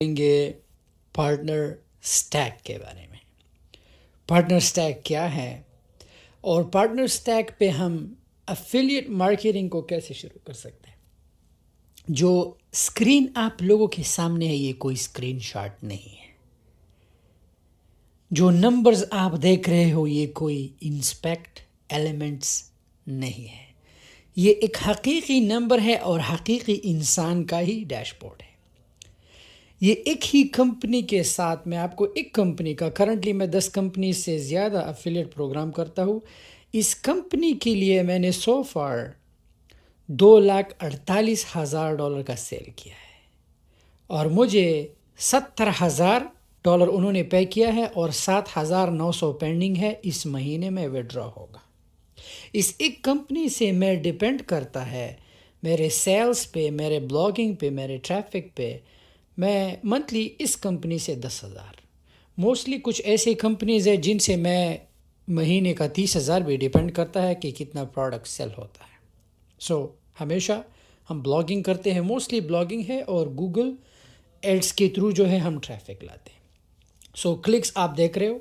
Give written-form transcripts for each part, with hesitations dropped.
گے پارٹنر سٹیک کے بارے میں۔ پارٹنر سٹیک کیا ہے اور پارٹنر سٹیک پہ ہم افیلیٹ مارکیٹنگ کو کیسے شروع کر سکتے ہیں۔ جو اسکرین آپ لوگوں کے سامنے ہے یہ کوئی اسکرین شاٹ نہیں ہے، جو نمبرز آپ دیکھ رہے ہو یہ کوئی انسپیکٹ ایلیمنٹس نہیں ہے، یہ ایک حقیقی نمبر ہے اور حقیقی انسان کا ہی ڈیش بورڈ ہے۔ یہ ایک ہی کمپنی کے ساتھ، میں آپ کو ایک کمپنی کا، کرنٹلی میں 10 کمپنی سے زیادہ افیلیٹ پروگرام کرتا ہوں۔ اس کمپنی کے لیے میں نے سو فار $2,48,000 کا سیل کیا ہے اور مجھے $70,000 انہوں نے پے کیا ہے اور 7,900 پینڈنگ ہے، اس مہینے میں وڈرا ہوگا۔ اس ایک کمپنی سے میں ڈیپینڈ کرتا ہے میرے سیلز پہ، میرے بلاگنگ پہ، میرے ٹریفک پہ، میں منتھلی اس کمپنی سے 10,000، موسٹلی کچھ ایسی کمپنیز ہیں جن سے میں مہینے کا 30,000 بھی ڈیپینڈ کرتا ہے کہ کتنا پروڈکٹ سیل ہوتا ہے۔ سو ہمیشہ ہم بلاگنگ کرتے ہیں، موسٹلی بلاگنگ ہے اور گوگل ایڈس کے تھرو جو ہے ہم ٹریفک لاتے ہیں۔ سو کلکس آپ دیکھ رہے ہو،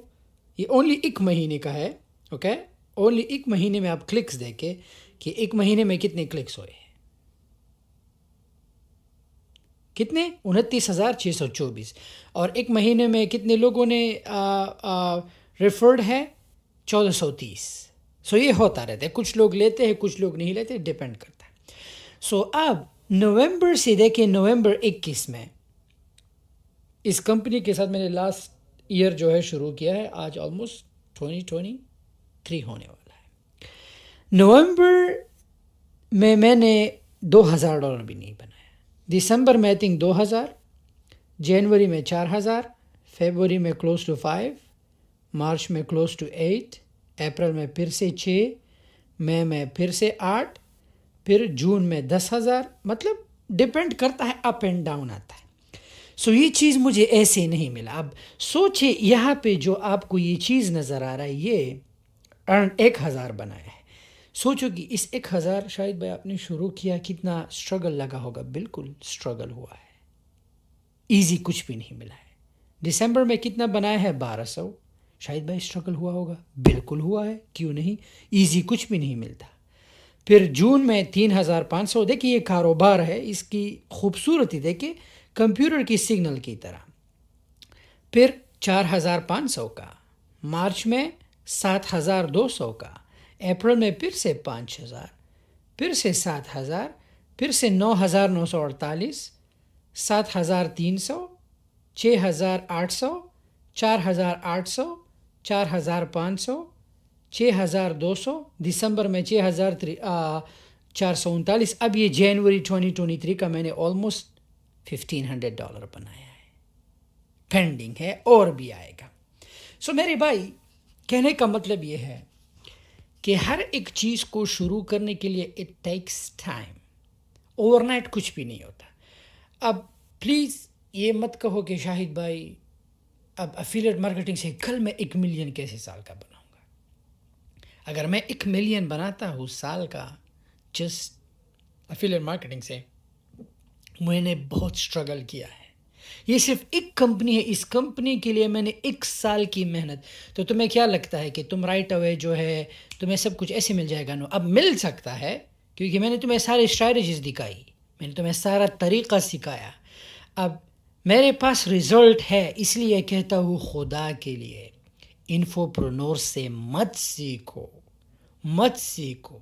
یہ اونلی ایک مہینے کا ہے، اوکے؟ اونلی ایک مہینے میں آپ کلکس دیکھیں کہ ایک مہینے میں کتنے کلکس ہوئے ہیں، کتنے؟ 29,624، اور ایک مہینے میں کتنے لوگوں نے ریفرڈ ہے؟ 1,430۔ سو یہ ہوتا رہتا ہے، کچھ لوگ لیتے ہیں کچھ لوگ نہیں لیتے، ڈیپینڈ کرتا ہے۔ سو اب نومبر سے دیکھیں، نومبر 21 میں اس کمپنی کے ساتھ میں نے لاسٹ ایئر جو ہے شروع کیا ہے، آج آلموسٹ 2023 ہونے والا ہے۔ نومبر میں نے $2,000 بھی نہیں بنایا، دسمبر میں I think 2,000، جنوری میں 4,000، فیبروری میں کلوز ٹو 5، مارچ میں کلوز ٹو 8، اپریل میں پھر سے 6، مئی میں پھر سے 8، پھر جون میں 10,000، مطلب ڈیپینڈ کرتا ہے، اپ اینڈ ڈاؤن آتا ہے۔ سو یہ چیز مجھے ایسے نہیں ملا۔ اب سوچے یہاں پہ جو آپ کو یہ چیز نظر آ رہا ہے، یہ ارن 1,000 بنایا ہے۔ سوچو کہ اس 1,000 شاید بھائی آپ نے شروع کیا، کتنا اسٹرگل لگا ہوگا۔ بالکل اسٹرگل ہوا ہے، ایزی کچھ بھی نہیں ملا ہے۔ دسمبر میں کتنا بنایا ہے؟ 1,200، شاید بھائی اسٹرگل ہوا ہوگا، بالکل ہوا ہے، کیوں نہیں، ایزی کچھ بھی نہیں ملتا۔ پھر جون میں 3,500، دیکھیے یہ کاروبار ہے، اس کی خوبصورتی دیکھیے، کمپیوٹر کی سگنل کی طرح۔ پھر 4,500 کا، مارچ میں 7,200 کا، اپریل میں پھر سے 5,000، پھر سے 7,000، پھر سے 9,948، 7,300، 6,800، 4,800، 4,500، 6,200، دسمبر میں 6,439۔ اب یہ جنوری 2023 کا میں نے آلموسٹ $1,500 بنایا ہے، پینڈنگ ہے اور بھی آئے گا۔ سو میرے بھائی، کہنے کا مطلب یہ ہے کہ ہر ایک چیز کو شروع کرنے کے لیے it takes time, over night کچھ بھی نہیں ہوتا۔ اب پلیز یہ مت کہو کہ شاہد بھائی اب افیلیٹ مارکیٹنگ سے کل میں 1 ملین کیسے سال کا بناؤں گا۔ اگر میں 1 ملین بناتا ہوں سال کا جسٹ افیلیٹ مارکیٹنگ سے، میں نے بہت اسٹرگل کیا ہے۔ یہ صرف ایک کمپنی ہے، اس کمپنی کے لیے میں نے 1 سال کی محنت، تو تمہیں کیا لگتا ہے کہ تم رائٹ اوے جو ہے تمہیں سب کچھ ایسے مل جائے گا؟ نو، اب مل سکتا ہے کیونکہ میں نے تمہیں ساری اسٹریٹجیز دکھائی، میں نے تمہیں سارا طریقہ سکھایا۔ اب میرے پاس رزلٹ ہے، اس لیے کہتا ہوں خدا کے لیے انفوپرینور سے مت سیکھو، مت سیکھو۔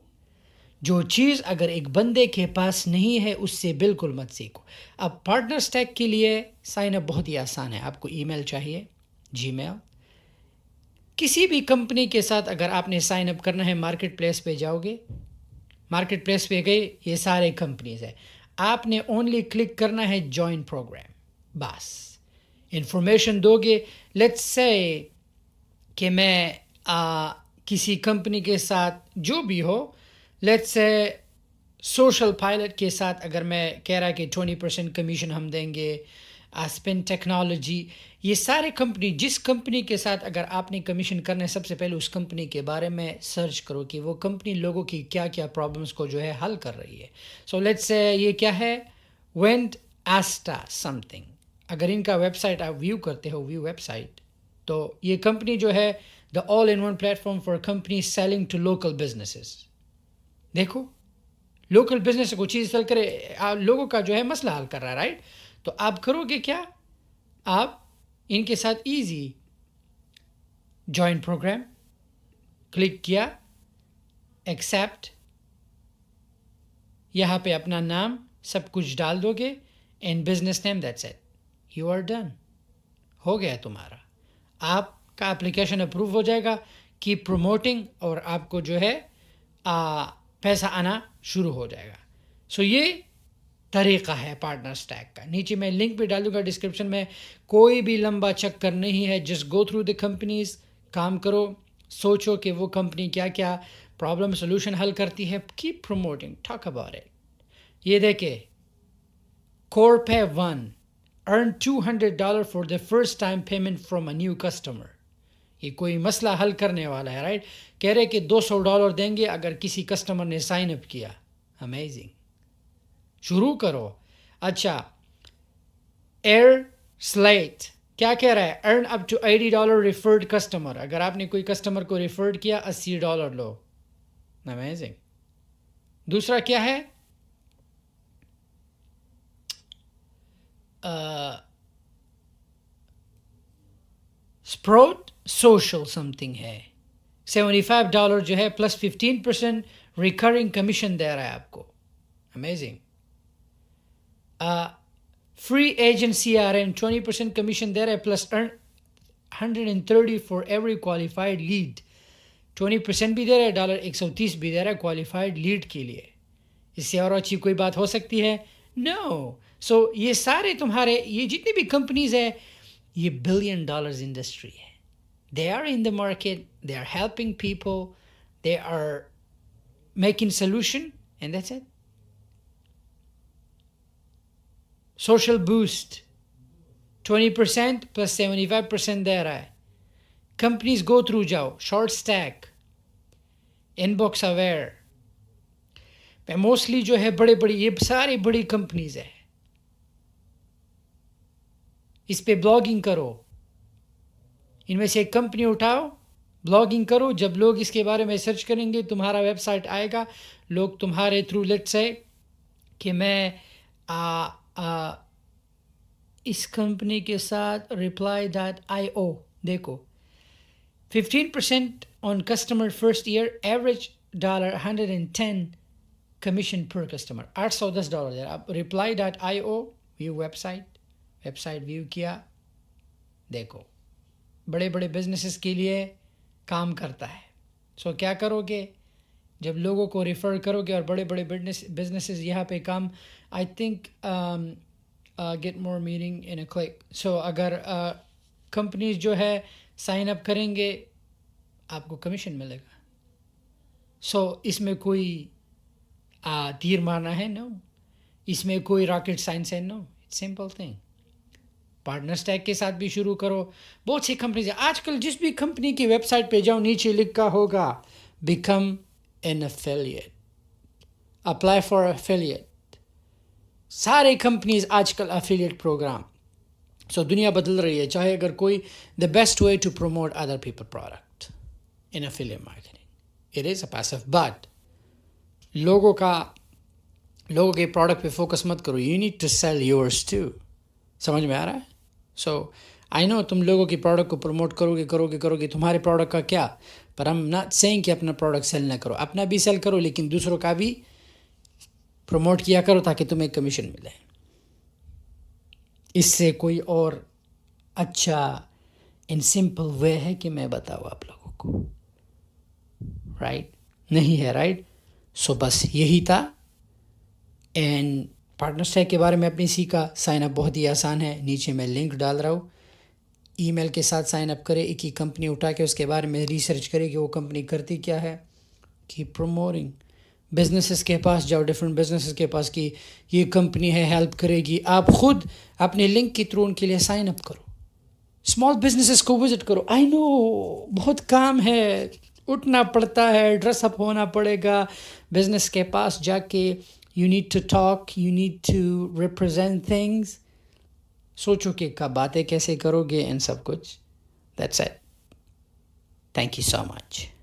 جو چیز اگر ایک بندے کے پاس نہیں ہے اس سے بالکل مت سیکھو۔ اب پارٹنر سٹیک کے لیے سائن اپ بہت ہی آسان ہے، آپ کو ای میل چاہیے، جی میل۔ کسی بھی کمپنی کے ساتھ اگر آپ نے سائن اپ کرنا ہے، مارکیٹ پلیس پہ جاؤ گے، مارکیٹ پلیس پہ گئے، یہ سارے کمپنیز ہیں، آپ نے اونلی کلک کرنا ہے جوائن پروگرام، بس انفارمیشن دو گے۔ لیٹس سے کہ میں کسی کمپنی کے ساتھ جو بھی ہو، لیٹس سے سوشل پائلٹ کے ساتھ اگر میں کہہ رہا کہ 20% کمیشن ہم دیں گے، اسپن ٹیکنالوجی، یہ سارے کمپنی، جس کمپنی کے ساتھ اگر آپ نے کمیشن کرنا ہے، سب سے پہلے اس کمپنی کے بارے میں سرچ کرو کہ وہ کمپنی لوگوں کی کیا کیا پرابلمس کو جو ہے حل کر رہی ہے۔ سو لیٹس سے یہ کیا ہے، وینٹ ایسٹا سم تھنگ، اگر ان کا ویب سائٹ آپ ویو کرتے ہو، ویو ویب سائٹ، تو یہ کمپنی جو ہے the all in one platform for company selling to local businesses. دیکھو لوکل بزنس کو چیز سیل کرے، لوگوں کا جو ہے مسئلہ حل کر رہا ہے، رائٹ. تو آپ کرو گے کیا، آپ ان کے ساتھ ایزی جوائن پروگرام کلک کیا، ایکسیپٹ، یہاں پہ اپنا نام سب کچھ ڈال دو گے and business name, that's it, you are done, ہو گیا تمہارا. آپ کا اپلیکیشن اپروو ہو جائے گا، کیپ پروموٹنگ، اور آپ کو جو ہے پیسہ آنا شروع ہو جائے گا. سو یہ طریقہ ہے پارٹنر اسٹیک کا. نیچے میں لنک بھی ڈال دوں گا ڈسکرپشن میں. کوئی بھی لمبا چکر نہیں ہے، just go through the companies, کام کرو، سوچو کہ وہ کمپنی کیا کیا پرابلم سولوشن حل کرتی ہے، keep promoting, talk about it. یہ دیکھے کورپے 1 earn $200 for the first time payment from a new customer. یہ کوئی مسئلہ حل کرنے والا ہے، رائٹ. کہہ رہے کہ $200 دیں گے اگر کسی کسٹمر نے سائن اپ کیا. امیزنگ، شروع کرو. اچھا ایئر سلیٹ کیا کہہ رہا ہے، ارن اپ ٹو $80 ریفرڈ کسٹمر. اگر آپ نے کوئی کسٹمر کو ریفرڈ کیا $80 لو. امیزنگ. دوسرا کیا ہے، اسپروٹ سوشل سم تھنگ ہے، $75 جو ہے پلس 15% ریکرنگ کمیشن دے رہا ہے آپ کو. Amazing. Free agent CRM 20% commission دے رہا ہے، plus 130 for every qualified lead. 20% بھی دے رہا ہے، $130 بھی دے رہا ہے کوالیفائڈ لیڈ کے لیے. اس سے اور اچھی کوئی بات ہو سکتی ہے؟ نو. سو یہ سارے تمہارے یہ جتنی بھی کمپنیز ہیں، یہ $1 billion انڈسٹری ہے. They are in the market, they are helping people, they are making solution, and that's it. Social boost 20% plus 75% دے رہا ہے. کمپنیز گو تھرو جاؤ، short stack, in box aware, mostly جو ہے بڑے یہ سارے بڑی کمپنیز ہیں. اس پہ بلاگنگ کرو، ان میں سے ایک کمپنی اٹھاؤ، بلاگنگ کرو. جب لوگ اس کے بارے میں سرچ کریں گے، تمہارا ویب سائٹ آئے گا، لوگ تمہارے تھرو لیٹس سے کہ میں اس کمپنی کے ساتھ reply.io دیکھو 15% on customer first year, average $110 commission پر کسٹمر، $810. آپ reply.io view web site view کیا، دیکھو بڑے بزنسز کے لیے کام کرتا ہے. سو کیا کرو گے جب لوگوں کو ریفر کرو گے، اور بڑے بزنسز یہاں پہ کام، I think get more meeting in a click. So اگر کمپنیز جو ہے سائن اپ کریں گے، آپ کو کمیشن ملے گا. سو اس میں کوئی تیر مارنا ہے؟ نو. اس میں کوئی راکٹ سائنس ہے؟ No. It's simple thing. PartnerStack کے ساتھ بھی شروع کرو. بہت سی کمپنیز ہیں آج کل، جس بھی کمپنی کی ویب سائٹ پہ جاؤ، نیچے لکھا ہوگا become an affiliate، apply for affiliate. سارے کمپنیز آج کل affiliate پروگرام. سو دنیا بدل رہی ہے. چاہے اگر کوئی the best way to promote other people product in affiliate marketing. It is a passive, but لوگوں کے پروڈکٹ پہ فوکس مت کرو. You need to sell yours too. سمجھ میں آ رہا ہے؟ سو آئی نو تم لوگوں کی پروڈکٹ کو پروموٹ کرو گے تمہارے پروڈکٹ کا کیا، پر ہم ناٹ سیئنگ کہ اپنا پروڈکٹ سیل نہ کرو. اپنا بھی سیل کرو، لیکن دوسروں کا بھی پروموٹ کیا کرو تاکہ تمہیں کمیشن ملے. اس سے کوئی اور اچھا ان سمپل وے ہے کہ میں بتاؤں آپ لوگوں کو، رائٹ؟ نہیں ہے، رائٹ؟ سو بس یہی تھا. اینڈ پارٹنر اسٹیک کے بارے میں اپنی سیکھا. سائن اپ بہت ہی آسان ہے، نیچے میں لنک ڈال رہا ہوں. ای میل کے ساتھ سائن اپ کرے، ایک ہی کمپنی اٹھا کے اس کے بارے میں ریسرچ کرے کہ وہ کمپنی کرتی کیا ہے. Keep promoting. بزنسز کے پاس جاؤ، ڈفرینٹ بزنسز کے پاس کہ یہ کمپنی ہے، ہیلپ کرے گی. آپ خود اپنے لنک کے تھرو ان کے لیے سائن اپ کرو. اسمال بزنسز کو وزٹ کرو. آئی نو بہت کام ہے، اٹھنا پڑتا ہے، ڈریس اپ ہونا پڑے گا بزنس کے پاس جا کے. You need to talk, you need to represent things. سوچو کہ کب باتیں کیسے کرو گے ان سب کچھ. That's it. Thank you so much.